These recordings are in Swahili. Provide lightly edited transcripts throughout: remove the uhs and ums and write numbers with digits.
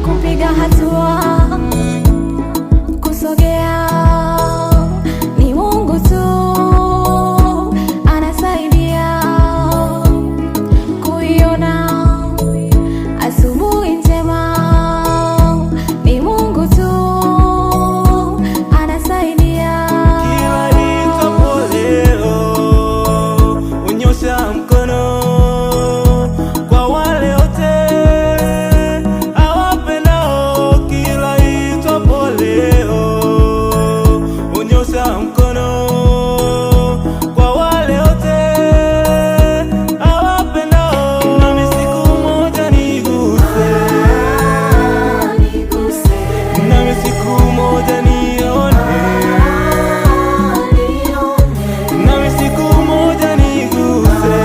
Kupiga hatua, kusogea, ni Mungu tu anasaidia. Kuiona asubuhi njema, ni Mungu tu anasaidia. Kila nitapo leo, unyosha mkono kwa wale wote awapendao. Kila nitapo leo, unyosha mkono kwa wale wote awapendao. Nami siku moja niguse, nami siku moja nione, nami siku moja niguse,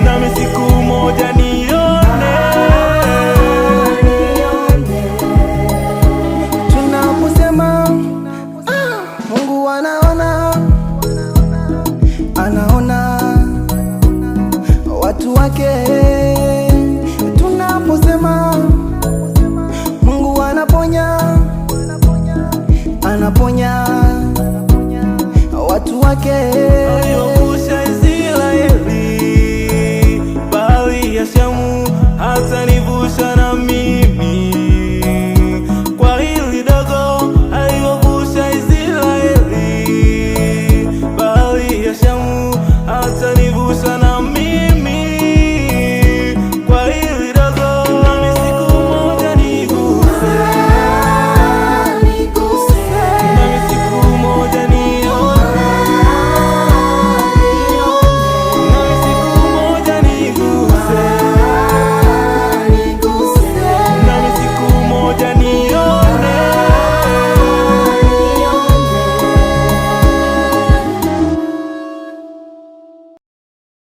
nami siku moja nione. Tunaposema Mungu anaona, anaona watu wake. Tunaposema Mungu anaponya, anaponya watu wake.